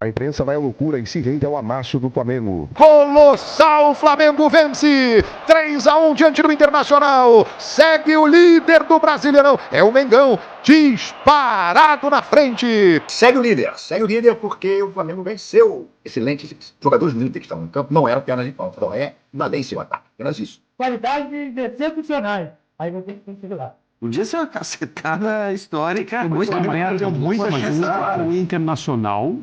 A imprensa vai à loucura e se rende ao amasso do Flamengo. Colossal, Flamengo vence 3-1 diante do Internacional. Segue o líder do Brasileirão. É o Mengão, disparado na frente. Segue o líder porque o Flamengo venceu. Excelentes jogadores líderes que estavam no campo. Não era pernas de pau, não é valência o ataque. Apenas isso. Qualidade excepcionais. Aí você tem que segurar. Podia ser uma cacetada histórica. Amanhã deu muito mais. O Internacional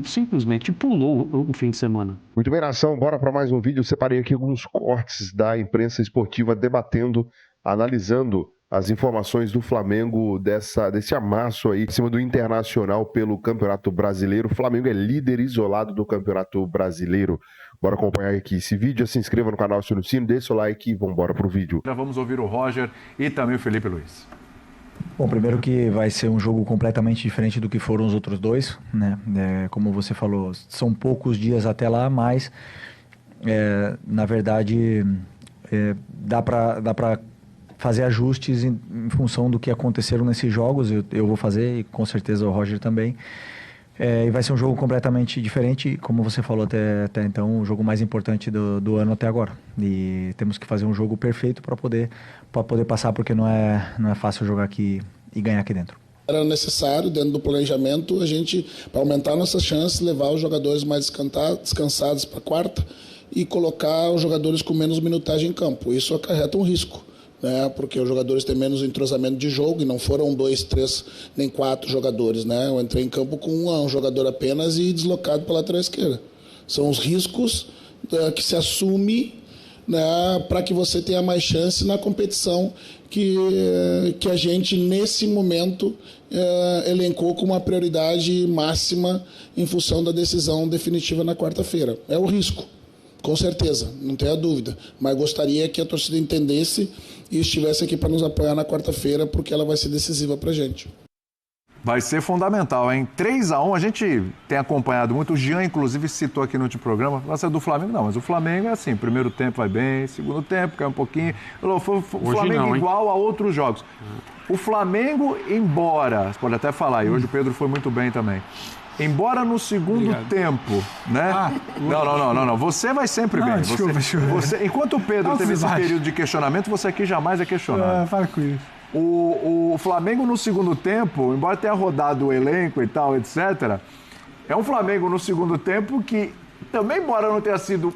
simplesmente pulou o fim de semana. Muito bem, nação, bora para mais um vídeo. Eu separei aqui alguns cortes da imprensa esportiva debatendo, analisando as informações do Flamengo desse amasso aí em cima do Internacional pelo Campeonato Brasileiro. O Flamengo é líder isolado do Campeonato Brasileiro. Bora acompanhar aqui esse vídeo, se inscreva no canal, acione o sino, deixa o like e vambora pro vídeo. Já vamos ouvir o Roger e também o Felipe Luiz. Bom, primeiro que vai ser um jogo completamente diferente do que foram os outros dois, né? Como você falou, são poucos dias até lá, mas na verdade dá para fazer ajustes em função do que aconteceram nesses jogos. Eu vou fazer e com certeza o Roger também. E vai ser um jogo completamente diferente, como você falou até então, o jogo mais importante do ano até agora. E temos que fazer um jogo perfeito para poder passar, porque não é fácil jogar aqui e ganhar aqui dentro. Era necessário, dentro do planejamento, a gente, para aumentar nossas chances, levar os jogadores mais descansados para a quarta e colocar os jogadores com menos minutagem em campo. Isso acarreta um risco, né? Porque os jogadores têm menos entrosamento de jogo e não foram 2, 3, nem 4 jogadores, né? Eu entrei em campo com um jogador apenas e deslocado para a lateral esquerda. São os riscos que se assume, né, para que você tenha mais chance na competição que a gente, nesse momento, elencou como uma prioridade máxima em função da decisão definitiva na quarta-feira. É o risco, com certeza, não tenha dúvida. Mas gostaria que a torcida entendesse e estivesse aqui para nos apoiar na quarta-feira, porque ela vai ser decisiva para a gente. Vai ser fundamental, hein? 3-1, a gente tem acompanhado muito. O Jean, inclusive, citou aqui no último programa. Nossa, é do Flamengo? Não, mas o Flamengo é assim: primeiro tempo vai bem, segundo tempo cai um pouquinho. O Flamengo não, igual a outros jogos. O Flamengo, embora, você pode até falar, e hoje o Pedro foi muito bem também. Embora no segundo tempo, né? Não. Você vai sempre bem. Desculpa. Enquanto o Pedro teve esse período de questionamento, você aqui jamais é questionado. Para com isso. O Flamengo no segundo tempo, embora tenha rodado o elenco e tal, etc., é um Flamengo no segundo tempo que também, embora não tenha sido...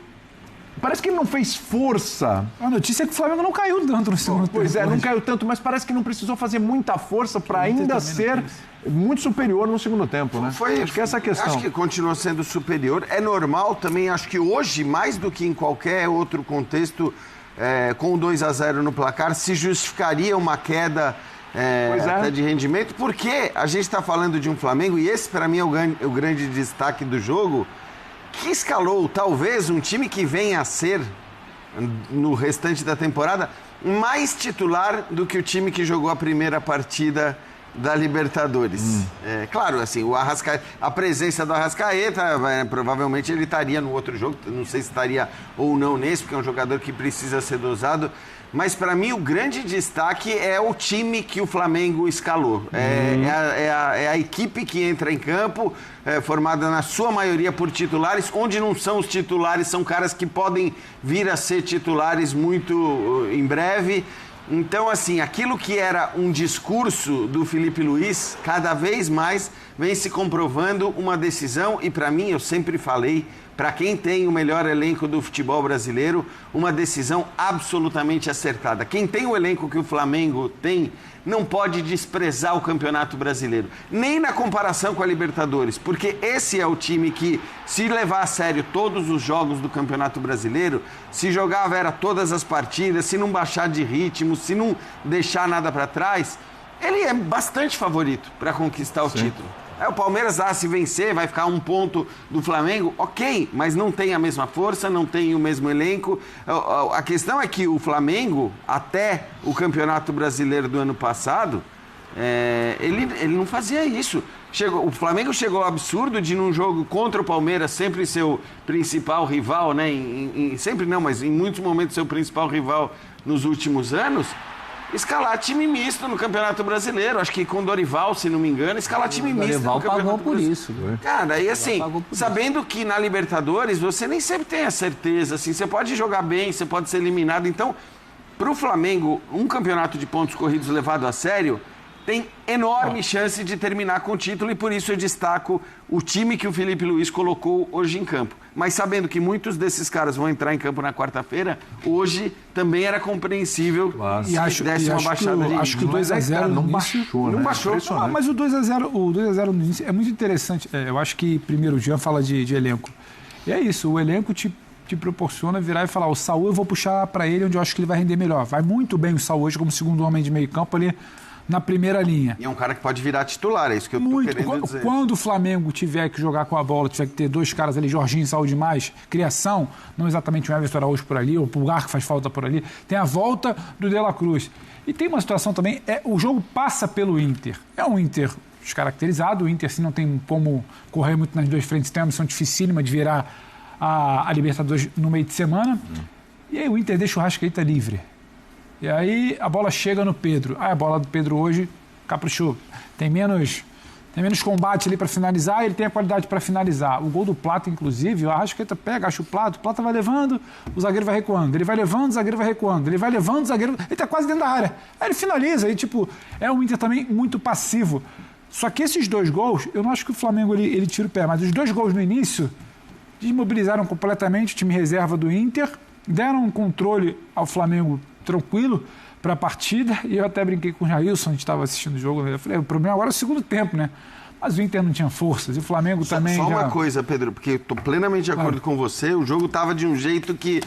Parece que ele não fez força. A notícia é que o Flamengo não caiu tanto no segundo tempo. Pois é, não caiu tanto, mas parece que não precisou fazer muita força para ainda ser muito superior no segundo tempo, né? Acho que essa é a questão. Acho que continuou sendo superior. É normal também, acho que hoje, mais do que em qualquer outro contexto, com 2-0 no placar, se justificaria uma queda até de rendimento, porque a gente está falando de um Flamengo, e esse para mim é o grande destaque do jogo, que escalou talvez um time que venha a ser, no restante da temporada, mais titular do que o time que jogou a primeira partida da Libertadores. Claro, assim, a presença do Arrascaeta, provavelmente ele estaria no outro jogo, não sei se estaria ou não nesse, porque é um jogador que precisa ser dosado, mas para mim o grande destaque é o time que o Flamengo escalou. É a equipe que entra em campo, formada na sua maioria por titulares, onde não são os titulares, são caras que podem vir a ser titulares muito em breve. Então, assim, aquilo que era um discurso do Felipe Luiz, cada vez mais vem se comprovando uma decisão, e para mim, eu sempre falei, para quem tem o melhor elenco do futebol brasileiro, uma decisão absolutamente acertada. Quem tem o elenco que o Flamengo tem, não pode desprezar o Campeonato Brasileiro, nem na comparação com a Libertadores, porque esse é o time que, se levar a sério todos os jogos do Campeonato Brasileiro, se jogar todas as partidas, se não baixar de ritmo, se não deixar nada para trás, ele é bastante favorito para conquistar o título. O Palmeiras, se vencer, vai ficar 1 ponto do Flamengo, ok, mas não tem a mesma força, não tem o mesmo elenco. A questão é que o Flamengo, até o Campeonato Brasileiro do ano passado, ele não fazia isso. O Flamengo chegou ao absurdo de, num jogo contra o Palmeiras, sempre seu principal rival, né? Sempre não, mas em muitos momentos seu principal rival nos últimos anos, escalar time misto no Campeonato Brasileiro. Acho que com Dorival, se não me engano, escalar time misto no Campeonato pagou por Brasileiro. isso. Cara, aí assim, sabendo que na Libertadores você nem sempre tem a certeza, assim, você pode jogar bem, você pode ser eliminado. Então, pro Flamengo, um campeonato de pontos corridos levado a sério tem enorme chance de terminar com o título e por isso eu destaco o time que o Felipe Luiz colocou hoje em campo. Mas sabendo que muitos desses caras vão entrar em campo na quarta-feira, hoje também era compreensível que desse uma baixada de... Acho que o 2x0 não baixou, não baixou. Mas o 2x0 no início é muito interessante. Eu acho que, primeiro, o Jean fala de elenco. E é isso, o elenco te proporciona virar e falar, o Saúl eu vou puxar para ele onde eu acho que ele vai render melhor. Vai muito bem o Saúl hoje como segundo homem de meio campo ali na primeira linha. E é um cara que pode virar titular, é isso que eu tô querendo dizer. Quando o Flamengo tiver que jogar com a bola, tiver que ter dois caras ali, Jorginho e Saúl demais, criação, não exatamente o Everton Araújo por ali, ou o Pulgar que faz falta por ali, tem a volta do De La Cruz. E tem uma situação também, o jogo passa pelo Inter. É um Inter descaracterizado, o Inter assim, não tem como correr muito nas duas frentes, tem uma missão dificílima de virar a Libertadores no meio de semana. E aí o Inter deixa o Rascaeta livre. E aí a bola chega no Pedro. A bola do Pedro hoje caprichou. Tem menos combate ali para finalizar, ele tem a qualidade para finalizar. O gol do Plata, inclusive, o Arrascaeta pega, acha o Plata vai levando, o zagueiro vai recuando. Ele vai levando, o zagueiro vai recuando. Ele vai levando, o zagueiro... Ele tá quase dentro da área. Aí ele finaliza. Aí, é um Inter também muito passivo. Só que esses dois gols, eu não acho que o Flamengo ele tira o pé, mas os dois gols no início desmobilizaram completamente o time reserva do Inter, deram um controle ao Flamengo tranquilo para a partida, e eu até brinquei com o Jailson, a gente estava assistindo o jogo, eu falei, o problema agora é o segundo tempo, né? Mas o Inter não tinha forças, e o Flamengo também Só uma coisa, Pedro, porque eu estou plenamente de acordo com você, o jogo estava de um jeito que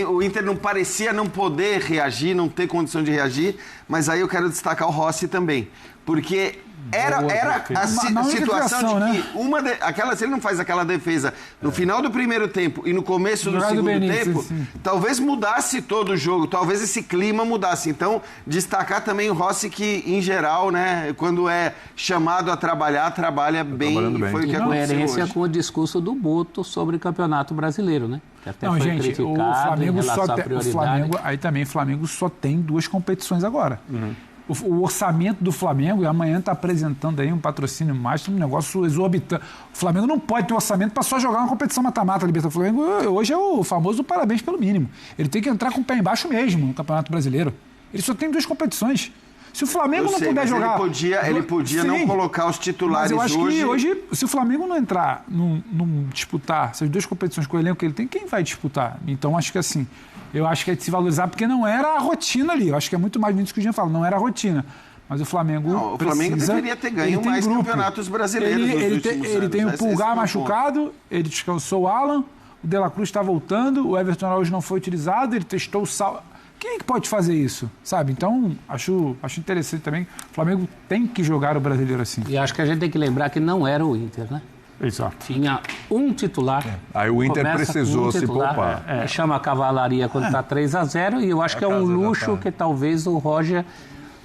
o Inter não parecia não poder reagir, não ter condição de reagir, mas aí eu quero destacar o Rossi também, porque era a situação de que se ele não faz aquela defesa no final do primeiro tempo e no começo do segundo tempo, talvez mudasse todo o jogo, talvez esse clima mudasse. Então, destacar também o Rossi que, em geral, né, quando é chamado a trabalhar, trabalha bem. Foi o que aconteceu coerência hoje. com o discurso do Boto sobre o Campeonato Brasileiro, né? Que até foi criticado o Flamengo em relação à prioridade. O Flamengo só tem 2 competições agora. O orçamento do Flamengo, e amanhã está apresentando aí um patrocínio máximo, um negócio exorbitante. O Flamengo não pode ter orçamento para só jogar uma competição mata-mata. O Flamengo hoje é o famoso parabéns pelo mínimo. Ele tem que entrar com o pé embaixo mesmo no Campeonato Brasileiro. Ele só tem 2 competições. Se o Flamengo não puder jogar... Ele podia não colocar os titulares hoje. Mas eu acho que hoje, se o Flamengo não entrar, não disputar essas 2 competições com o elenco que ele tem, quem vai disputar? Então, acho que assim... Eu acho que é de se valorizar, porque não era a rotina ali. Eu acho que é muito mais bonito que o Jean fala, não era a rotina. Mas o Flamengo o Flamengo deveria ter ganho mais campeonatos brasileiros ele tem o Pulgar machucado, ele descansou o Alan, o De La Cruz está voltando, o Everton Araújo não foi utilizado, ele testou o Sal... Quem é que pode fazer isso? Sabe? Então, acho interessante também. O Flamengo tem que jogar o brasileiro assim. E acho que a gente tem que lembrar que não era o Inter, né? Exato. Tinha um titular. Aí o Inter precisou se poupar. Chama a cavalaria quando está 3-0 e eu acho que é um luxo que talvez o Roger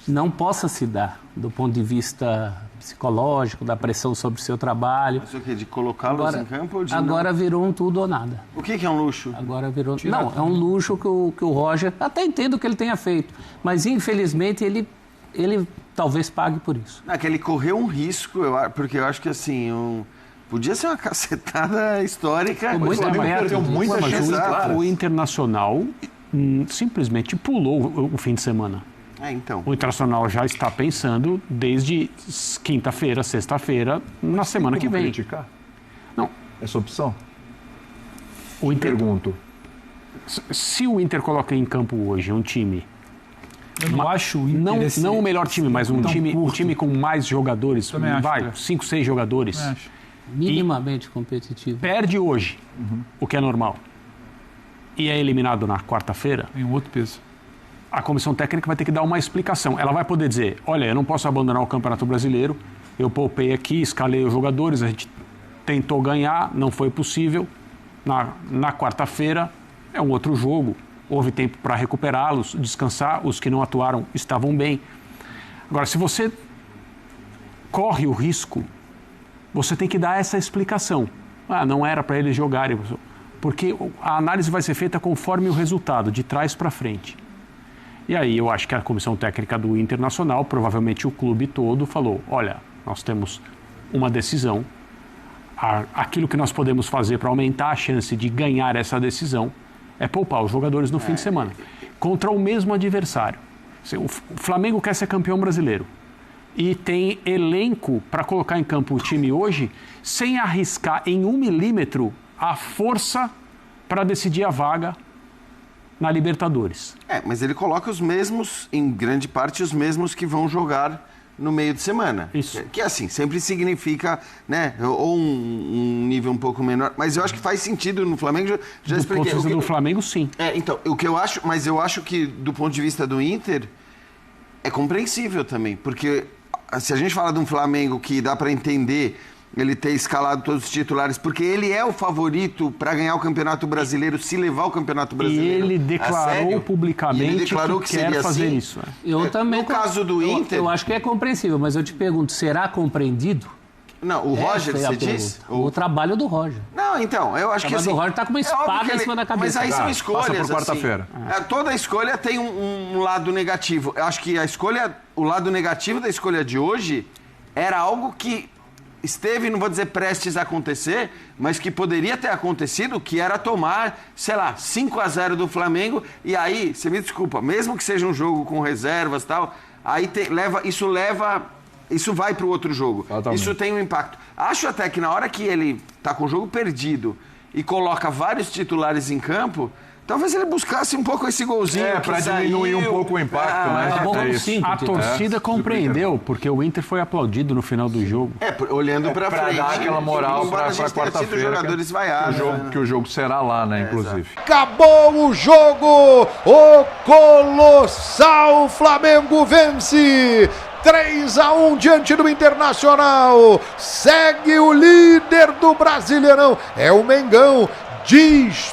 não possa se dar do ponto de vista psicológico, da pressão sobre o seu trabalho. Mas o quê? De colocá-los em campo ou de agora não? Virou um tudo ou nada. O que é um luxo? Agora virou... Não, é um luxo que o Roger... Até entendo que ele tenha feito, mas infelizmente ele talvez pague por isso. Que ele correu um risco, porque eu acho que assim... Podia ser uma cacetada histórica. Muita chance. O Internacional simplesmente pulou o fim de semana. Então. O Internacional já está pensando desde quinta-feira, sexta-feira, na semana que vem. Criticar? Não. Essa opção? O Inter... Pergunto. Se o Inter coloca em campo hoje um time... Eu não acho o Inter... Não o melhor time, mas um time com mais jogadores. Vai, 5, 6 jogadores. Minimamente competitivo. Perde hoje, o que é normal. E é eliminado na quarta-feira. Em outro peso. A comissão técnica vai ter que dar uma explicação. Ela vai poder dizer, olha, eu não posso abandonar o Campeonato Brasileiro, eu poupei aqui, escalei os jogadores, a gente tentou ganhar, não foi possível. Na quarta-feira é um outro jogo. Houve tempo para recuperá-los, descansar, os que não atuaram estavam bem. Agora, se você corre o risco, você tem que dar essa explicação. Não era para eles jogarem. Porque a análise vai ser feita conforme o resultado, de trás para frente. E aí eu acho que a comissão técnica do Internacional, provavelmente o clube todo, falou, olha, nós temos uma decisão, aquilo que nós podemos fazer para aumentar a chance de ganhar essa decisão é poupar os jogadores no fim de semana, contra o mesmo adversário. O Flamengo quer ser campeão brasileiro e tem elenco para colocar em campo o time hoje sem arriscar em 1 milímetro a força para decidir a vaga na Libertadores. Mas ele coloca os mesmos, em grande parte, os mesmos que vão jogar no meio de semana. Isso. Que assim, sempre significa, né, ou um nível um pouco menor, mas eu acho que faz sentido no Flamengo, já expliquei. Do ponto de vista do Flamengo, sim. Então, o que eu acho, mas eu acho que do ponto de vista do Inter, é compreensível também, porque se a gente fala de um Flamengo que dá para entender ele ter escalado todos os titulares, porque ele é o favorito para ganhar o Campeonato Brasileiro, se levar o Campeonato Brasileiro. E ele declarou publicamente que quer fazer assim. Isso. Eu também. No caso do Inter... Eu acho que é compreensível, mas eu te pergunto, será compreendido? Não, o Roger, você diz? O trabalho do Roger. Não, então, eu acho que assim... O Roger está com uma espada em cima da cabeça. Mas aí são escolhas, passa por quarta-feira. Assim, toda escolha tem um lado negativo. Eu acho que o lado negativo da escolha de hoje era algo que esteve, não vou dizer prestes a acontecer, mas que poderia ter acontecido, que era tomar, sei lá, 5-0 do Flamengo, e aí, você me desculpa, mesmo que seja um jogo com reservas e tal, aí isso vai para o outro jogo. Totalmente. Isso tem um impacto. Acho até que na hora que ele está com o jogo perdido e coloca vários titulares em campo, talvez ele buscasse um pouco esse golzinho. Para diminuir um pouco o impacto, né? A torcida compreendeu, porque o Inter foi aplaudido no final do jogo. Olhando para frente. Para dar aquela moral para quarta-feira. Jogadores vaiados. Que o jogo será lá, né, inclusive. Acabou o jogo! O colossal Flamengo vence! 3-1 diante do Internacional. Segue o líder do Brasileirão. É o Mengão. Disparado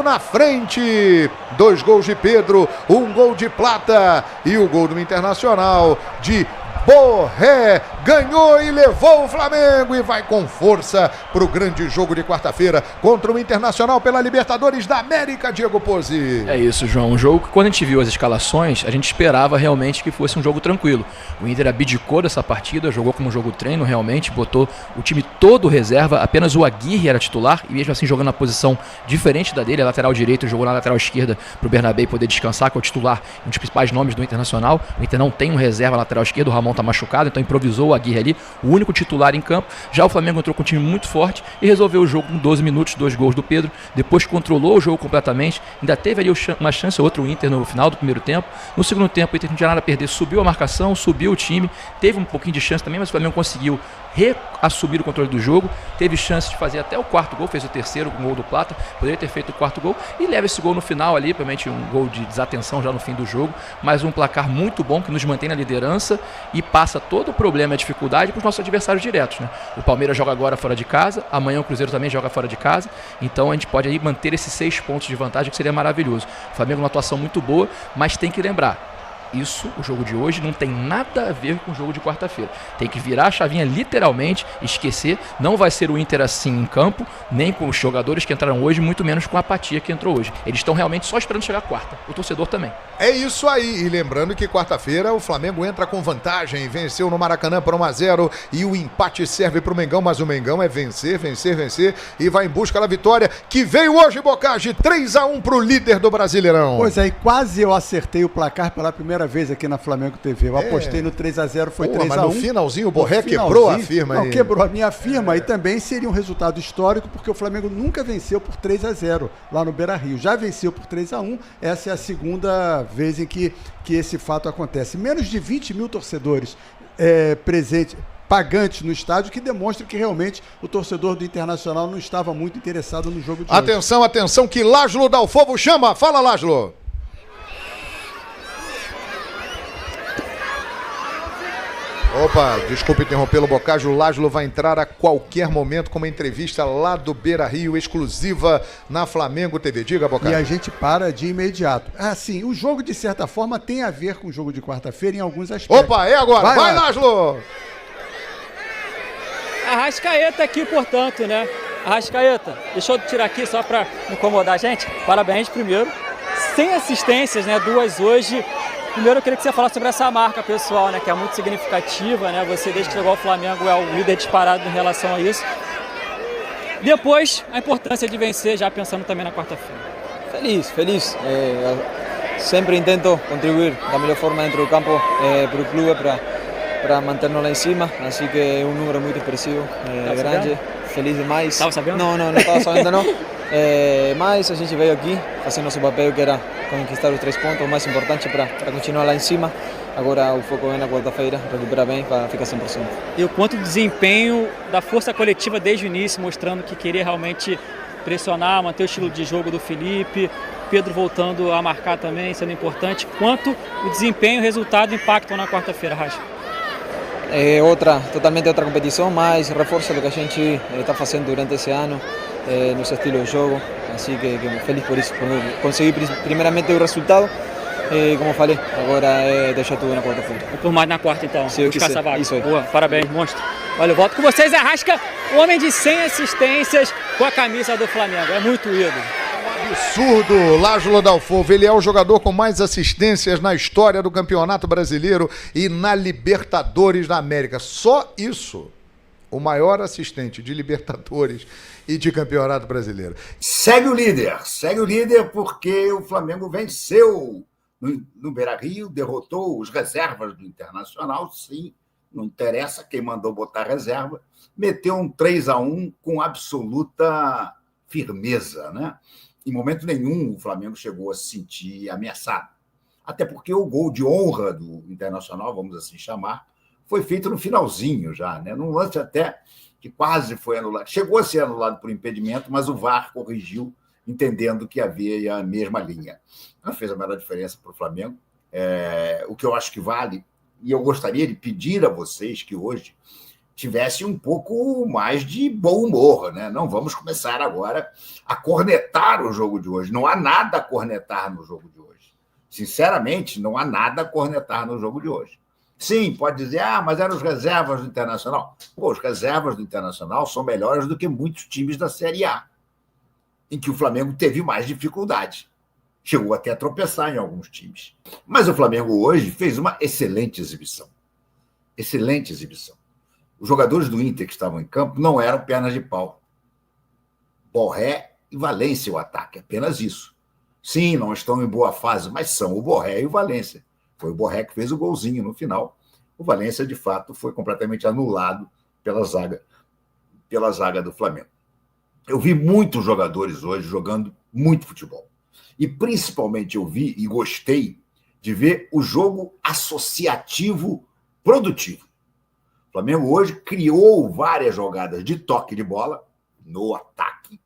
na frente. 2 gols de Pedro, 1 gol de Plata e o gol do Internacional de Borré. Ganhou e levou o Flamengo e vai com força para o grande jogo de quarta-feira contra o Internacional pela Libertadores da América, Diego Pozzi. É isso, João. Um jogo que, quando a gente viu as escalações, a gente esperava realmente que fosse um jogo tranquilo. O Inter abdicou dessa partida, jogou como um jogo treino realmente, botou o time todo reserva, apenas o Aguirre era titular e mesmo assim jogando na posição diferente da dele, a lateral direito jogou na lateral esquerda para o Bernabé poder descansar, que é o titular, um dos principais nomes do Internacional. O Inter não tem um reserva na lateral esquerda, o Ramon está machucado, então improvisou o Aguirre ali, o único titular em campo. Já o Flamengo entrou com um time muito forte e resolveu o jogo com 12 minutos, 2 gols do Pedro, depois controlou o jogo completamente, ainda teve ali uma chance ou outra o Inter no final do primeiro tempo. No segundo tempo o Inter não tinha nada a perder, subiu a marcação, subiu o time, teve um pouquinho de chance também, mas o Flamengo conseguiu reassumir o controle do jogo, teve chance de fazer até o 4º gol, fez o 3º com o gol do Plata, poderia ter feito o 4º gol e leva esse gol no final ali, provavelmente um gol de desatenção já no fim do jogo, mas um placar muito bom que nos mantém na liderança e passa todo o problema e a dificuldade para os nossos adversários diretos, né? O Palmeiras joga agora fora de casa, amanhã o Cruzeiro também joga fora de casa, então a gente pode aí manter esses 6 pontos de vantagem, que seria maravilhoso. O Flamengo uma atuação muito boa, mas tem que lembrar, isso, o jogo de hoje, não tem nada a ver com o jogo de quarta-feira. Tem que virar a chavinha literalmente, esquecer. Não vai ser o Inter assim em campo, nem com os jogadores que entraram hoje, muito menos com a apatia que entrou hoje. Eles estão realmente só esperando chegar quarta. O torcedor também. É isso aí. E lembrando que quarta-feira o Flamengo entra com vantagem. Venceu no Maracanã por 1-0 e o empate serve para o Mengão, mas o Mengão é vencer, vencer, vencer e vai em busca da vitória que veio hoje, Bocage, 3-1 para o líder do Brasileirão. Pois é, e quase eu acertei o placar pela primeira vez aqui na Flamengo TV. Eu apostei no 3-0, foi 3-1. Mas no finalzinho o Borré quebrou a firma aí. Não, quebrou a minha firma e também seria um resultado histórico porque o Flamengo nunca venceu por 3-0 lá no Beira-Rio. Já venceu por 3-1, essa é a segunda vez em que esse fato acontece. Menos de 20 mil torcedores presentes, pagantes no estádio, que demonstra que realmente o torcedor do Internacional não estava muito interessado no jogo de hoje. Atenção, atenção, que Lázaro Dalfovo chama. Fala, Lázaro. Opa, desculpe interrompê-lo, Bocage. O Lázaro vai entrar a qualquer momento com uma entrevista lá do Beira-Rio, exclusiva na Flamengo TV. Diga, Bocage. E a gente para de imediato. Assim, o jogo, de certa forma, tem a ver com o jogo de quarta-feira em alguns aspectos. Opa, é agora. Vai, Lázaro! Arrascaeta aqui, portanto, né? Arrascaeta, deixa eu tirar aqui só pra não incomodar a gente. Parabéns primeiro. 100 assistências, né? 2 hoje. Primeiro eu queria que você falasse sobre essa marca pessoal, né? Que é muito significativa, né? Você, desde que chegou ao Flamengo, é o líder disparado em relação a isso. Depois, a importância de vencer, já pensando também na quarta-feira. Feliz. Sempre intento contribuir da melhor forma dentro do campo para o clube, para manter-nos lá em cima. Assim que é um número muito expressivo, grande. Feliz demais. Estava sabendo? Não estava sabendo não. Mas a gente veio aqui fazer nosso papel, que era conquistar os 3 pontos, o mais importante para continuar lá em cima. Agora o foco é na quarta-feira, recuperar bem para ficar 100%. E o quanto do desempenho da força coletiva desde o início, mostrando que queria realmente pressionar, manter o estilo de jogo do Felipe, Pedro voltando a marcar também, sendo importante. Quanto o desempenho, o resultado impactam na quarta-feira, Racha? É totalmente outra competição, mas reforça do que a gente está fazendo durante esse ano, nosso estilo de jogo. Assim que feliz por isso, por conseguir primeiramente o resultado. Como falei, agora é deixar tudo na quarta-feira. E por mais na quarta, então. Se eu buscar essa vaga. Isso aí. Boa, parabéns, monstro. Olha, eu volto com vocês, Arrasca, o homem de 100 assistências com a camisa do Flamengo. É muito ídolo. Absurdo, Lázaro Dalfo, ele é o jogador com mais assistências na história do Campeonato Brasileiro e na Libertadores da América. Só isso, o maior assistente de Libertadores e de Campeonato Brasileiro. Segue o líder porque o Flamengo venceu no Beira-Rio, derrotou os reservas do Internacional, sim, não interessa quem mandou botar reserva, meteu um 3-1 com absoluta firmeza, né? Em momento nenhum o Flamengo chegou a se sentir ameaçado. Até porque o gol de honra do Internacional, vamos assim chamar, foi feito no finalzinho já, né? Num lance até que quase foi anulado. Chegou a ser anulado por impedimento, mas o VAR corrigiu, entendendo que havia a mesma linha. Não fez a menor diferença para o Flamengo. O que eu acho que vale, e eu gostaria de pedir a vocês que hoje tivesse um pouco mais de bom humor, né? Não vamos começar agora a cornetar o jogo de hoje. Não há nada a cornetar no jogo de hoje. Sinceramente, não há nada a cornetar no jogo de hoje. Sim, pode dizer, mas eram os reservas do Internacional. Pô, os reservas do Internacional são melhores do que muitos times da Série A, em que o Flamengo teve mais dificuldade. Chegou até a tropeçar em alguns times. Mas o Flamengo hoje fez uma excelente exibição. Excelente exibição. Os jogadores do Inter que estavam em campo não eram pernas de pau. Borré e Valência o ataque, apenas isso. Sim, não estão em boa fase, mas são o Borré e o Valência. Foi o Borré que fez o golzinho no final. O Valência, de fato, foi completamente anulado pela zaga do Flamengo. Eu vi muitos jogadores hoje jogando muito futebol. E, principalmente, eu vi e gostei de ver o jogo associativo produtivo. O Flamengo hoje criou várias jogadas de toque de bola no ataque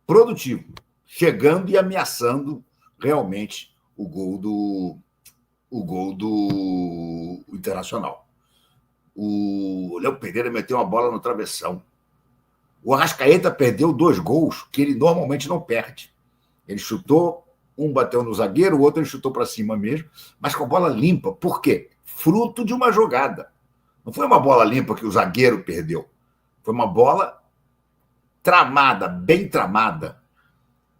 produtivo, chegando e ameaçando realmente o gol do Internacional. O Léo Pereira meteu uma bola no travessão. O Arrascaeta perdeu 2 gols que ele normalmente não perde. Ele chutou, um bateu no zagueiro, o outro ele chutou para cima mesmo, mas com a bola limpa. Por quê? Fruto de uma jogada. Não foi uma bola limpa que o zagueiro perdeu. Foi uma bola tramada, bem tramada.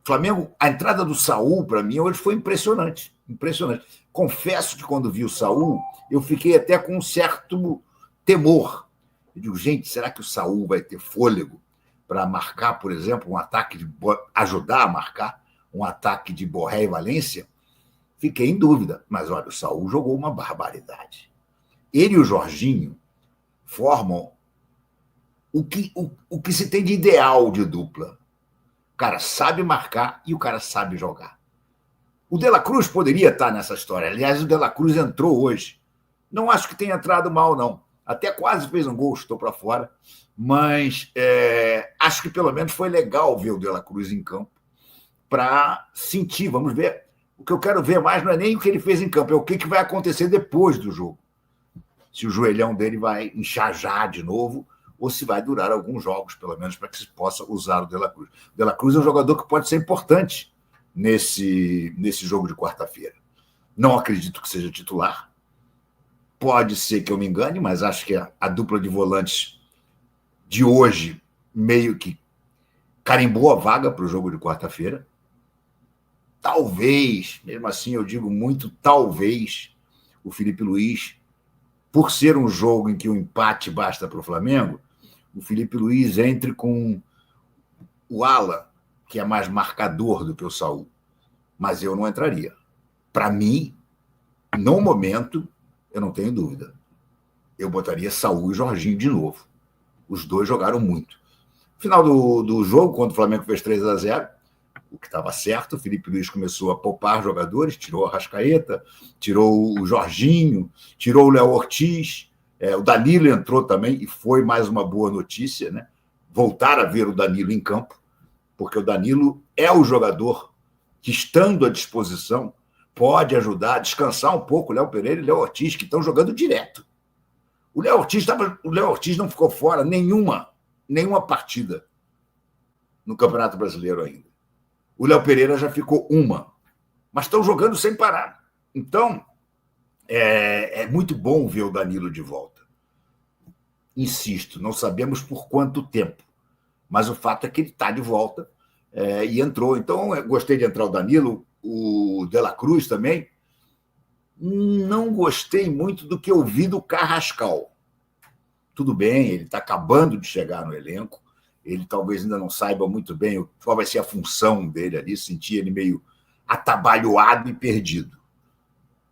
Flamengo, a entrada do Saul, para mim, hoje foi impressionante. Impressionante. Confesso que quando vi o Saul, eu fiquei até com um certo temor. Eu digo, gente, será que o Saul vai ter fôlego para marcar, por exemplo, um ataque, ajudar a marcar um ataque de Borré e Valência? Fiquei em dúvida. Mas, olha, o Saul jogou uma barbaridade. Ele e o Jorginho formam o que se tem de ideal de dupla. O cara sabe marcar e o cara sabe jogar. O De La Cruz poderia estar nessa história. Aliás, o De La Cruz entrou hoje. Não acho que tenha entrado mal, não. Até quase fez um gol, chutou para fora. Mas acho que pelo menos foi legal ver o De La Cruz em campo para sentir. Vamos ver. O que eu quero ver mais não é nem o que ele fez em campo, é o que vai acontecer depois do jogo. Se o joelhão dele vai enxajar de novo ou se vai durar alguns jogos, pelo menos, para que se possa usar o De La Cruz. O De La Cruz é um jogador que pode ser importante nesse jogo de quarta-feira. Não acredito que seja titular. Pode ser que eu me engane, mas acho que a dupla de volantes de hoje meio que carimbou a vaga para o jogo de quarta-feira. talvez, mesmo assim eu digo muito talvez, o Felipe Luiz, por ser um jogo em que o empate basta para o Flamengo, o Felipe Luiz entre com o ala, que é mais marcador do que o Saul. Mas eu não entraria. Para mim, no momento, eu não tenho dúvida. Eu botaria Saul e Jorginho de novo. Os dois jogaram muito. No final do jogo, quando o Flamengo fez 3-0, o que estava certo, o Felipe Luiz começou a poupar jogadores, tirou a Arrascaeta, tirou o Jorginho, tirou o Léo Ortiz, o Danilo entrou também, e foi mais uma boa notícia, né? Voltar a ver o Danilo em campo, porque o Danilo é o jogador que, estando à disposição, pode ajudar a descansar um pouco o Léo Pereira e o Léo Ortiz, que estão jogando direto. O Léo Ortiz não ficou fora nenhuma partida no Campeonato Brasileiro ainda. O Léo Pereira já ficou uma, mas estão jogando sem parar. Então, é muito bom ver o Danilo de volta. Insisto, não sabemos por quanto tempo, mas o fato é que ele está de volta e entrou. Então, eu gostei de entrar o Danilo, o De La Cruz também. Não gostei muito do que eu vi do Carrascal. Tudo bem, ele está acabando de chegar no elenco, ele talvez ainda não saiba muito bem qual vai ser a função dele ali, senti ele meio atabalhoado e perdido.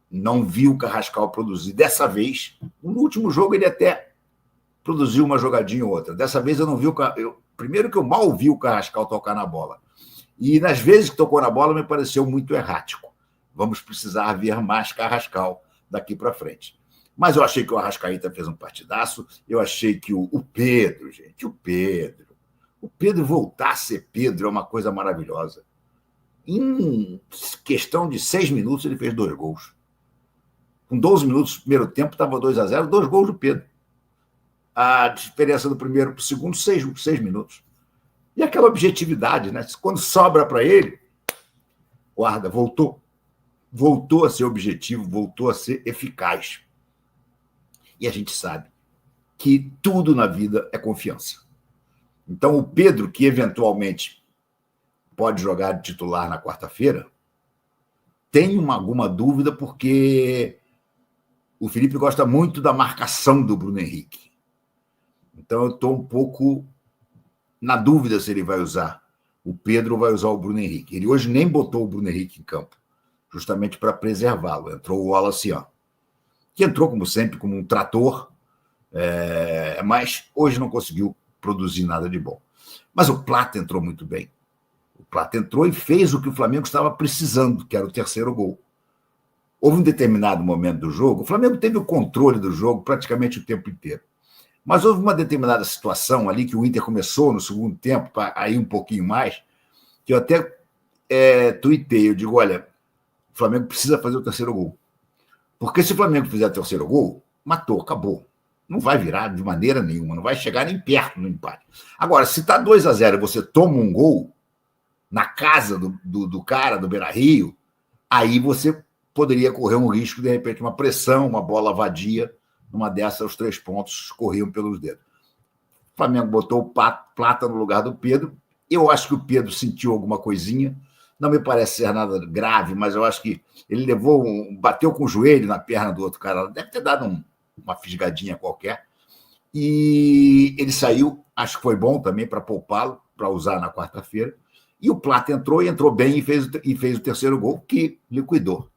Não vi o Carrascal produzir. Dessa vez, no último jogo ele até produziu uma jogadinha ou outra. Dessa vez eu não vi primeiro que eu mal vi o Carrascal tocar na bola. E nas vezes que tocou na bola me pareceu muito errático. Vamos precisar ver mais Carrascal daqui para frente. Mas eu achei que o Arrascaeta fez um partidaço, eu achei que o Pedro, gente, o Pedro voltar a ser Pedro é uma coisa maravilhosa. Em questão de 6 minutos ele fez 2 gols. Com 12 minutos do primeiro tempo, estava 2-0, 2 gols do Pedro. A diferença do primeiro para o segundo, 6 minutos. E aquela objetividade, né? Quando sobra para ele, guarda, voltou a ser objetivo, voltou a ser eficaz. E a gente sabe que tudo na vida é confiança. Então, o Pedro, que eventualmente pode jogar de titular na quarta-feira, tem alguma dúvida, porque o Felipe gosta muito da marcação do Bruno Henrique. Então, eu estou um pouco na dúvida se ele vai usar o Pedro ou vai usar o Bruno Henrique. Ele hoje nem botou o Bruno Henrique em campo, justamente para preservá-lo. Entrou o Wallace, que entrou, como sempre, como um trator, mas hoje não conseguiu produzir nada de bom. Mas o Plata entrou muito bem. O Plata entrou e fez o que o Flamengo estava precisando, que era o 3º gol. Houve um determinado momento do jogo, o Flamengo teve o controle do jogo praticamente o tempo inteiro. Mas houve uma determinada situação ali que o Inter começou no segundo tempo, para ir um pouquinho mais, que eu até tuitei, eu digo, olha, o Flamengo precisa fazer o 3º gol. Porque se o Flamengo fizer o 3º gol, matou, acabou. Não vai virar de maneira nenhuma, não vai chegar nem perto no empate. Agora, se está 2-0 e você toma um gol na casa do cara, do Beira-Rio, aí você poderia correr um risco, de repente, uma pressão, uma bola vadia, numa dessas, os 3 pontos corriam pelos dedos. O Flamengo botou o Plata no lugar do Pedro. Eu acho que o Pedro sentiu alguma coisinha. Não me parece ser nada grave, mas eu acho que ele bateu com o joelho na perna do outro cara. Deve ter dado uma fisgadinha qualquer. E ele saiu, acho que foi bom também para poupá-lo, para usar na quarta-feira. E o Plata entrou bem e fez o 3º gol, que liquidou.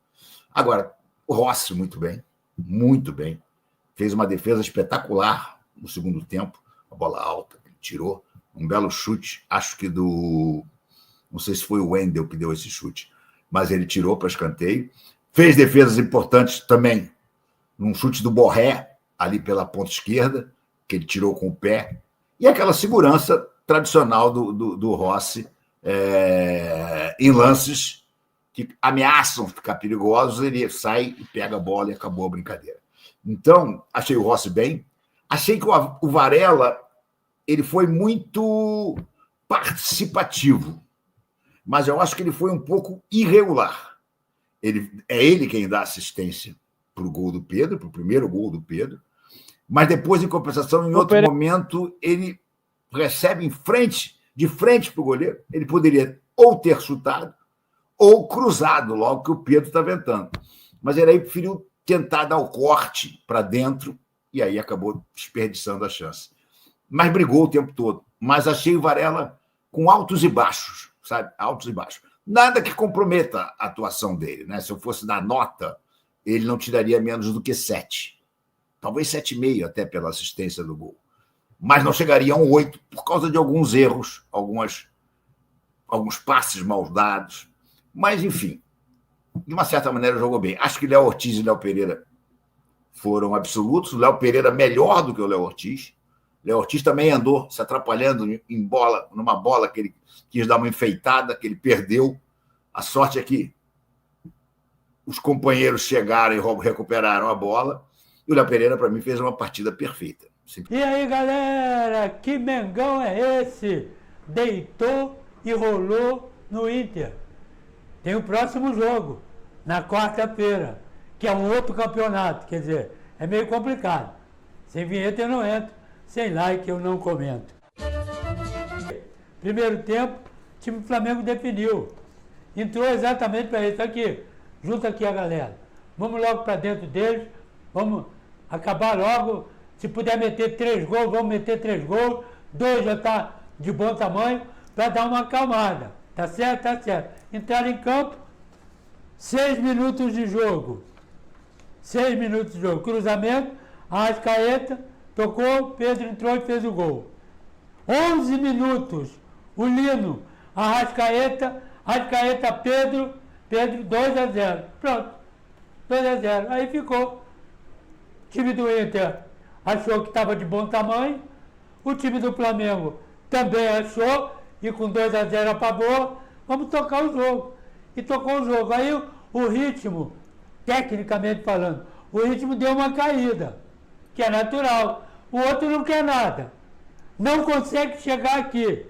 Agora, o Rossi, muito bem. Fez uma defesa espetacular no segundo tempo, uma bola alta, que ele tirou, um belo chute, acho que não sei se foi o Wendel que deu esse chute, mas ele tirou para escanteio. Fez defesas importantes também, num chute do Borré, ali pela ponta esquerda, que ele tirou com o pé, e aquela segurança tradicional do Rossi em lances que ameaçam ficar perigosos, ele sai e pega a bola e acabou a brincadeira. Então, achei o Rossi bem. Achei que o Varela ele foi muito participativo, mas eu acho que ele foi um pouco irregular. É ele quem dá assistência para o gol do Pedro, para o primeiro gol do Pedro, mas depois, em compensação, em outro momento, ele recebe de frente para o goleiro. Ele poderia ou ter chutado ou cruzado, logo que o Pedro está ventando. Mas ele aí preferiu tentar dar o corte para dentro e aí acabou desperdiçando a chance. Mas brigou o tempo todo. Mas achei o Varela com altos e baixos, sabe? Altos e baixos. Nada que comprometa a atuação dele, né? Se eu fosse dar nota, ele não tiraria menos do que 7. Talvez 7,5 até pela assistência do gol. Mas não chegaria a um 8 por causa de alguns erros, alguns passes mal dados. Mas, enfim, de uma certa maneira jogou bem. Acho que Léo Ortiz e Léo Pereira foram absolutos. O Léo Pereira melhor do que o Léo Ortiz. Léo Ortiz também andou se atrapalhando numa bola que ele quis dar uma enfeitada, que ele perdeu. A sorte é que os companheiros chegaram e recuperaram a bola. E o Léo Pereira, para mim, fez uma partida perfeita. E aí, galera, que Mengão é esse? Deitou e rolou no Inter. Tem o próximo jogo, na quarta-feira, que é um outro campeonato. Quer dizer, é meio complicado. Sem vinheta eu não entro, sem like eu não comento. Primeiro tempo, o time do Flamengo definiu. Entrou exatamente para isso. Aqui, junta aqui a galera. Vamos logo para dentro deles, vamos acabar logo. Se puder meter 3 gols, vamos meter 3 gols. 2 já está de bom tamanho para dar uma acalmada. Tá certo? Tá certo. Entraram em campo, 6 minutos de jogo. 6 minutos de jogo. Cruzamento, Arrascaeta, tocou, Pedro entrou e fez o gol. 11 minutos, o Lino, Arrascaeta, Pedro, 2-0. Pronto, 2-0. Aí ficou. O time do Inter achou que estava de bom tamanho, o time do Flamengo também achou, e com 2-0 apagou, vamos tocar o jogo. E tocou o jogo. Aí o ritmo, tecnicamente falando, o ritmo deu uma caída, que é natural. O outro não quer nada, não consegue chegar aqui.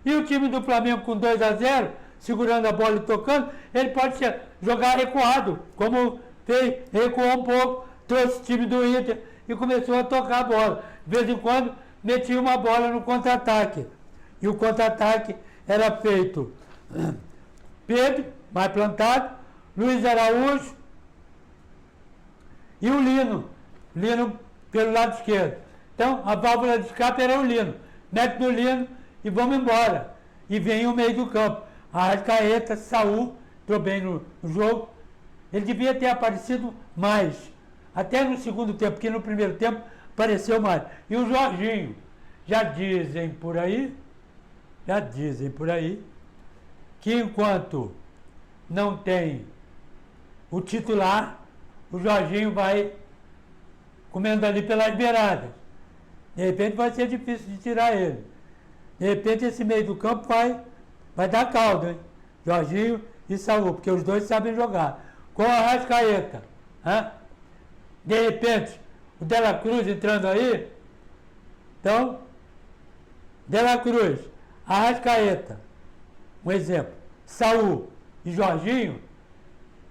E o time do Flamengo com 2-0, segurando a bola e tocando, ele pode jogar recuado, como fez, recuou um pouco, trouxe o time do Inter e começou a tocar a bola. De vez em quando, metia uma bola no contra-ataque. E o contra-ataque era feito Pedro, mais plantado, Luiz Araújo e o Lino. Lino pelo lado esquerdo. Então, a válvula de escape era o Lino. Mete no Lino e vamos embora. E vem o meio do campo. Arrascaeta, Saúl, entrou bem no jogo. Ele devia ter aparecido mais. Até no segundo tempo, porque no primeiro tempo apareceu mais. E o Jorginho, já dizem por aí, que enquanto não tem o titular, o Jorginho vai comendo ali pelas beiradas. De repente vai ser difícil de tirar ele. De repente esse meio do campo vai dar caldo, hein? Jorginho e Saúl, porque os dois sabem jogar. Com a Arrascaeta, hein? De repente, o De La Cruz entrando aí. Então, De La Cruz, Arrascaeta, um exemplo, Saúl e Jorginho,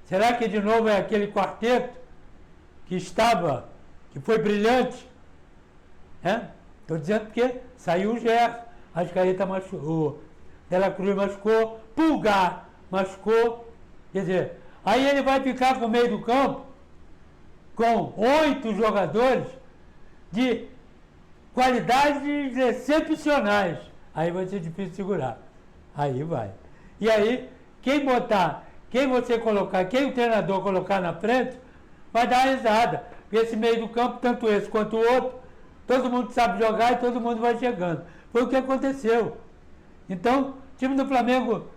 será que de novo é aquele quarteto que foi brilhante? Estou dizendo porque saiu o Gerson, Arrascaeta machucou, De La Cruz machucou, Pulgar machucou, quer dizer, aí ele vai ficar com o meio do campo com 8 jogadores de qualidades excepcionais. Aí vai ser difícil segurar. Aí vai. E aí, quem o treinador colocar na frente, vai dar risada. Porque esse meio do campo, tanto esse quanto o outro, todo mundo sabe jogar e todo mundo vai chegando. Foi o que aconteceu. Então, o time do Flamengo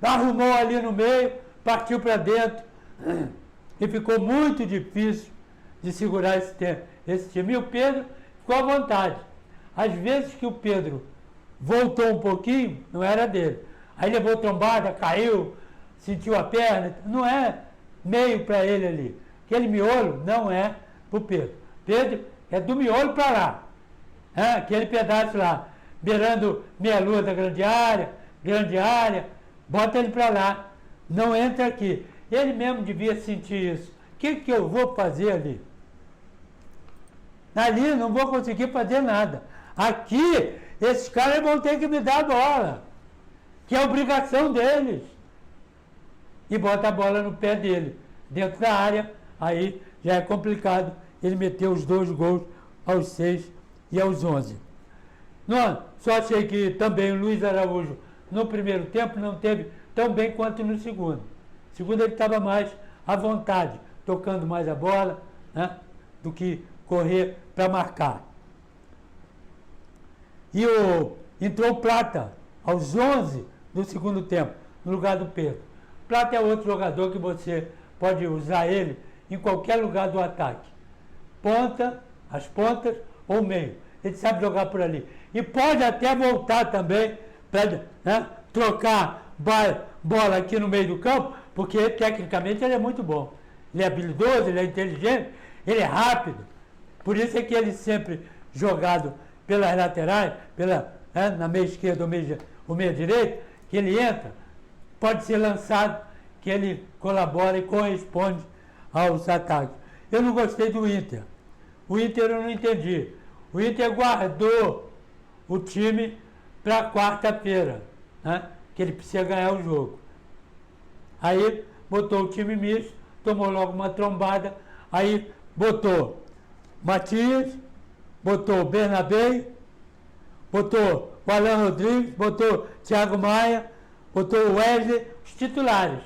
arrumou ali no meio, partiu para dentro. E ficou muito difícil de segurar esse time. E o Pedro ficou à vontade. Às vezes que o Pedro voltou um pouquinho, não era dele. Aí levou trombada, caiu, sentiu a perna. Não é meio para ele ali. Aquele miolo não é para o Pedro. Pedro é do miolo para lá. Aquele pedaço lá, beirando meia-lua da grande área, bota ele para lá. Não entra aqui. Ele mesmo devia sentir isso. O que eu vou fazer ali? Ali não vou conseguir fazer nada. Aqui, esses caras vão ter que me dar a bola, que é obrigação deles. e bota a bola no pé dele, dentro da área, aí já é complicado ele meter os 2 gols aos 6 e aos 11. Não, só achei que também o Luiz Araújo, no primeiro tempo, não teve tão bem quanto no segundo. No segundo ele estava mais à vontade, tocando mais a bola, né, do que correr para marcar. E entrou o Plata aos 11 do segundo tempo, no lugar do Pedro. Plata é outro jogador que você pode usar ele em qualquer lugar do ataque. Ponta, as pontas ou meio. Ele sabe jogar por ali. E pode até voltar também para, né, trocar bola aqui no meio do campo, porque tecnicamente ele é muito bom. Ele é habilidoso, ele é inteligente, ele é rápido. Por isso é que ele sempre jogado pelas laterais, na meia esquerda ou meia direita, que ele entra, pode ser lançado, que ele colabora e corresponde aos ataques. Eu não gostei do Inter. O Inter eu não entendi. O Inter guardou o time para quarta-feira, né, que ele precisa ganhar o jogo. Aí botou o time misto, tomou logo uma trombada, aí botou Matias, botou Bernabé, botou o Alan Rodrigues, botou Thiago Maia, botou o Wesley, os titulares.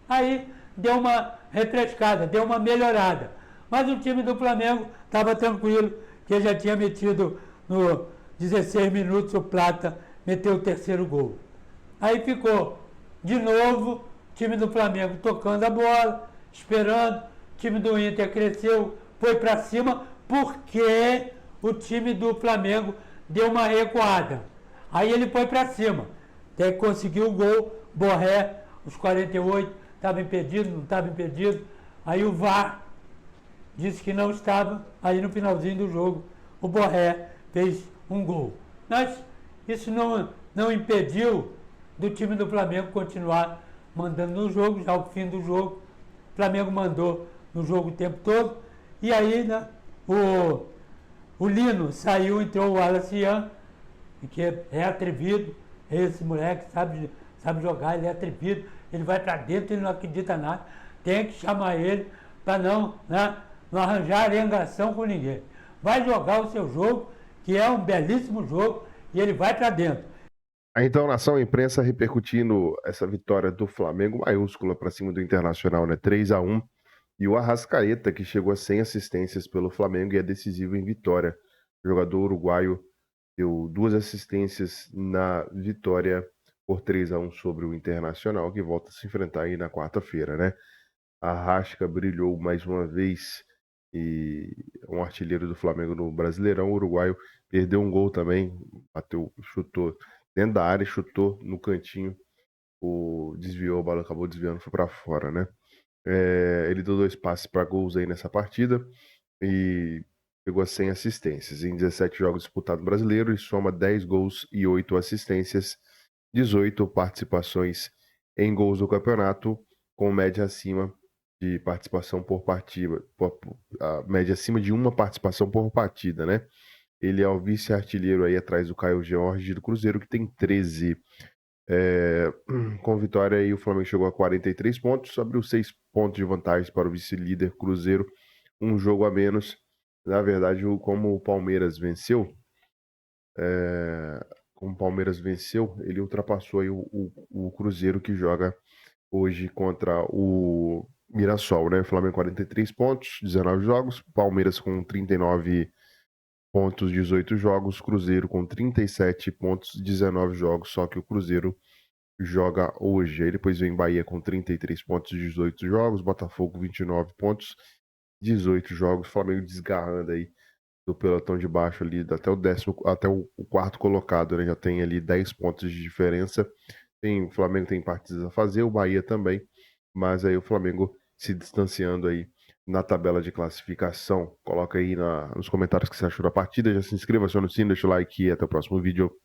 Aí deu uma refrescada, deu uma melhorada. Mas o time do Flamengo estava tranquilo, que já tinha metido no 16 minutos o Plata, meteu o terceiro gol. Aí ficou, de novo, o time do Flamengo tocando a bola, esperando, o time do Inter cresceu, foi para cima, porque o time do Flamengo deu uma recuada. Aí ele foi para cima, até que conseguiu o gol, Borré, os 48, estava impedido, não estava impedido. Aí o VAR disse que não estava, aí no finalzinho do jogo o Borré fez um gol. Mas isso não impediu do time do Flamengo continuar mandando no jogo, já ao fim do jogo. O Flamengo mandou no jogo o tempo todo, e aí, né, o Lino saiu, entrou o Wallace Ian, que é atrevido, esse moleque sabe jogar, ele é atrevido, ele vai para dentro, ele não acredita nada, tem que chamar ele para não arranjar arengação com ninguém. Vai jogar o seu jogo, que é um belíssimo jogo, e ele vai para dentro. Então, nação, a imprensa repercutindo essa vitória do Flamengo maiúscula para cima do Internacional, né? 3-1. E o Arrascaeta, que chegou a 100 assistências pelo Flamengo e é decisivo em vitória. O jogador uruguaio deu 2 assistências na vitória por 3-1 sobre o Internacional, que volta a se enfrentar aí na quarta-feira, né? Arrasca brilhou mais uma vez, e um artilheiro do Flamengo no Brasileirão. O uruguaio perdeu um gol também, chutou dentro da área, chutou no cantinho, desviou, a bola acabou desviando, foi para fora, né? Ele deu 2 passes para gols aí nessa partida e pegou a 100 assistências em 17 jogos disputados no Brasileiro e soma 10 gols e 8 assistências, 18 participações em gols do campeonato, com média acima de participação por partida, a média acima de uma participação por partida, né? Ele é o vice-artilheiro aí atrás do Caio Jorge do Cruzeiro, que tem 13. Com vitória aí o Flamengo chegou a 43 pontos, abriu 6 pontos de vantagem para o vice-líder Cruzeiro, um jogo a menos. Na verdade, como o Palmeiras venceu, ele ultrapassou aí o Cruzeiro, que joga hoje contra o Mirassol, né? Flamengo 43 pontos, 19 jogos, Palmeiras com 39 pontos, 18 jogos, Cruzeiro com 37 pontos, 19 jogos, só que o Cruzeiro joga hoje. Aí depois vem Bahia com 33 pontos, 18 jogos, Botafogo 29 pontos, 18 jogos, Flamengo desgarrando aí do pelotão de baixo ali, até o quarto colocado, né? Já tem ali 10 pontos de diferença. O Flamengo tem partidas a fazer, o Bahia também, mas aí o Flamengo se distanciando aí na tabela de classificação. Coloca aí nos comentários o que você achou da partida, já se inscreva, aciona o sino, deixa o like e até o próximo vídeo.